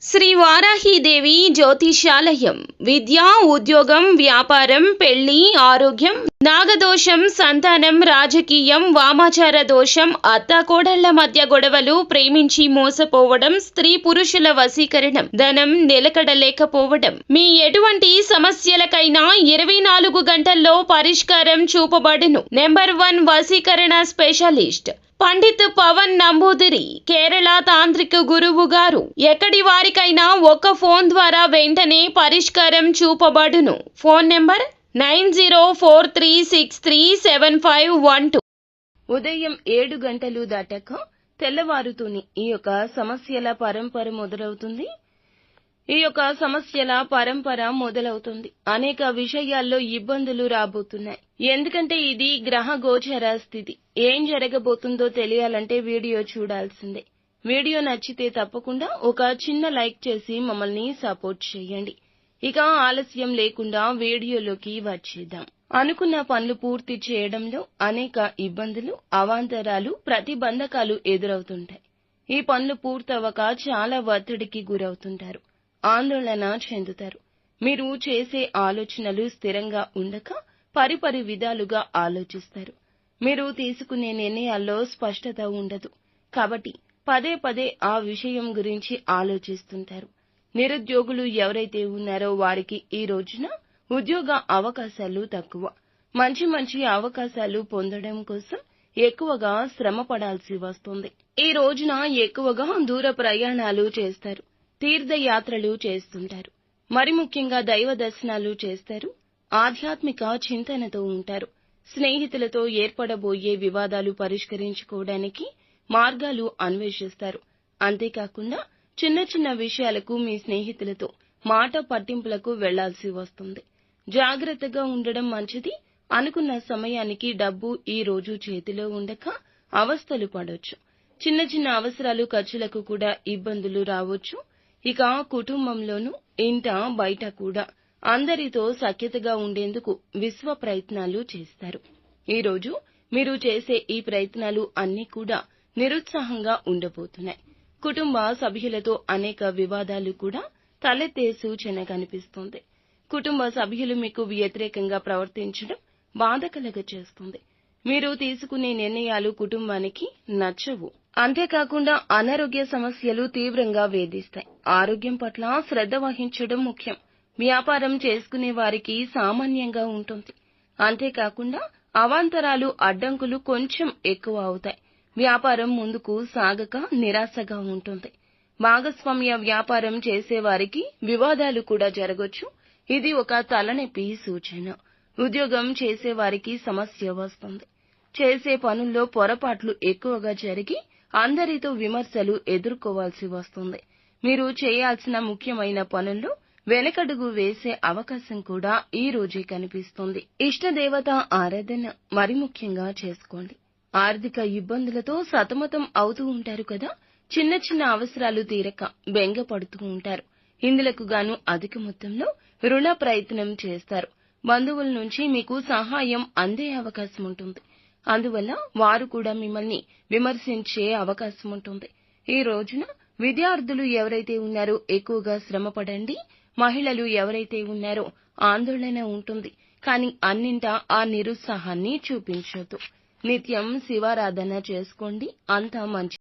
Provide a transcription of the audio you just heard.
శ్రీ వారాహీదేవి జ్యోతిషాలయం విద్య, ఉద్యోగం, వ్యాపారం, పెళ్లి, ఆరోగ్యం, నాగదోషం, సంతానం, రాజకీయం, వామాచార దోషం, అత్తాకోడళ్ల మధ్య గొడవలు, ప్రేమించి మోసపోవడం, స్త్రీ పురుషుల వశీకరణం, ధనం నిలకడలేకపోవడం, మీ ఎటువంటి సమస్యలకైనా 24 గంటల్లో పరిష్కారం చూపబడును. నెంబర్ 1 వశీకరణ స్పెషలిస్ట్ పండిత్ పవన్ నంబూదిరి, కేరళ తాంత్రిక గురువు గారు. ఎక్కడి వారికైనా ఒక్క ఫోన్ ద్వారా వెంటనే పరిష్కారం చూపబడును. Phone number 9043637512. ఉదయం 7 గంటలు దాటాక తెల్లవారుతూనే ఈ యొక్క సమస్యల పరంపర మొదలవుతుంది. అనేక విషయాల్లో ఇబ్బందులు రాబోతున్నాయి. ఎందుకంటే ఇది గ్రహ గోచర స్థితి. ఏం జరగబోతుందో తెలియాలంటే వీడియో చూడాల్సిందే. వీడియో నచ్చితే తప్పకుండా ఒక చిన్న లైక్ చేసి మమ్మల్ని సపోర్ట్ చేయండి. ఇక ఆలస్యం లేకుండా వీడియోలోకి వచ్చేద్దాం. అనుకున్న పనులు పూర్తి చేయడంలో అనేక ఇబ్బందులు, అవాంతరాలు, ప్రతిబంధకాలు ఎదురవుతుంటాయి. ఈ పనులు పూర్తవక చాలా ఒత్తిడికి గురవుతుంటారు. ఆందోళన చెందుతారు. మీరు చేసే ఆలోచనలు స్థిరంగా ఉండక పరిపరి విధాలుగా ఆలోచిస్తారు. మీరు తీసుకునే నిర్ణయాల్లో స్పష్టత ఉండదు. కాబట్టి పదే పదే ఆ విషయం గురించి ఆలోచిస్తుంటారు. నిరుద్యోగులు ఎవరైతే ఉన్నారో వారికి ఈ రోజున ఉద్యోగ అవకాశాలు తక్కువ. మంచి అవకాశాలు పొందడం కోసం ఎక్కువగా శ్రమ పడాల్సి వస్తుంది. ఈ రోజున ఎక్కువగా దూర ప్రయాణాలు చేస్తారు. తీర్థయాత్రలు చేస్తుంటారు. మరి ముఖ్యంగా దైవ దర్శనాలు చేస్తారు. ఆధ్యాత్మిక చింతనతో ఉంటారు. స్నేహితులతో ఏర్పడబోయే వివాదాలు పరిష్కరించుకోవడానికి మార్గాలు అన్వేషిస్తారు. అంతేకాకుండా చిన్న విషయాలకు మీ స్నేహితులతో మాట పట్టింపులకు వెళ్లాల్సి వస్తుంది. జాగ్రత్తగా ఉండడం మంచిది. అనుకున్న సమయానికి డబ్బు ఈ రోజు చేతిలో ఉండక అవస్థలు పడొచ్చు. చిన్న అవసరాలు, ఖర్చులకు కూడా ఇబ్బందులు రావచ్చు. ఇక కుటుంబంలోనూ, ఇంట బయట కూడా అందరితో సఖ్యతగా ఉండేందుకు విశ్వ ప్రయత్నాలు చేస్తారు. ఈ రోజు మీరు చేసే ఈ ప్రయత్నాలు అన్నీ కూడా నిరుత్సాహంగా ఉండబోతున్నాయి. కుటుంబ సభ్యులతో అనేక వివాదాలు కూడా తలెత్తే సూచన కనిపిస్తుంది. కుటుంబ సభ్యులు మీకు వ్యతిరేకంగా ప్రవర్తించడం బాధ కలుగచేస్తుంది. మీరు తీసుకునే నిర్ణయాలు కుటుంబానికి నచ్చవు. అంతేకాకుండా అనారోగ్య సమస్యలు తీవ్రంగా వేధిస్తాయి. ఆరోగ్యం పట్ల శ్రద్ధ వహించడం ముఖ్యం. వ్యాపారం చేసుకునే వారికి సామాన్యంగా ఉంటుంది. అంతేకాకుండా అవాంతరాలు, అడ్డంకులు కొంచెం ఎక్కువ అవుతాయి. వ్యాపారం ముందుకు సాగక నిరాశగా ఉంటుంది. భాగస్వామ్య వ్యాపారం చేసేవారికి వివాదాలు కూడా జరగొచ్చు. ఇది ఒక తలనొప్పి సూచన. ఉద్యోగం చేసేవారికి సమస్య వస్తుంది. చేసే పనుల్లో పొరపాట్లు ఎక్కువగా జరిగి అందరితో విమర్శలు ఎదుర్కోవాల్సి వస్తుంది. మీరు చేయాల్సిన ముఖ్యమైన పనుల్లో వెనకడుగు వేసే అవకాశం కూడా ఈ రోజే కనిపిస్తుంది. ఇష్టదేవత ఆరాధన మరి ముఖ్యంగా చేసుకోండి. ఆర్థిక ఇబ్బందులతో సతమతం అవుతూ ఉంటారు కదా. చిన్న అవసరాలు తీరక బెంగ పడుతూ ఉంటారు. ఇందులకు గాను అధిక మొత్తంలో రుణ ప్రయత్నం చేస్తారు. బంధువుల నుంచి మీకు సహాయం అందే అవకాశం ఉంటుంది. అందువల్ల వారు కూడా మిమ్మల్ని విమర్శించే అవకాశం ఉంటుంది. ఈ రోజున విద్యార్థులు ఎవరైతే ఉన్నారో ఎక్కువగా శ్రమ పడండి. మహిళలు ఎవరైతే ఉన్నారో ఆందోళన ఉంటుంది. కానీ అన్నింటా ఆ నిరుత్సాహాన్ని చూపించొద్దు. నిత్యం శివారాధన చేసుకోండి. అంతా మంచి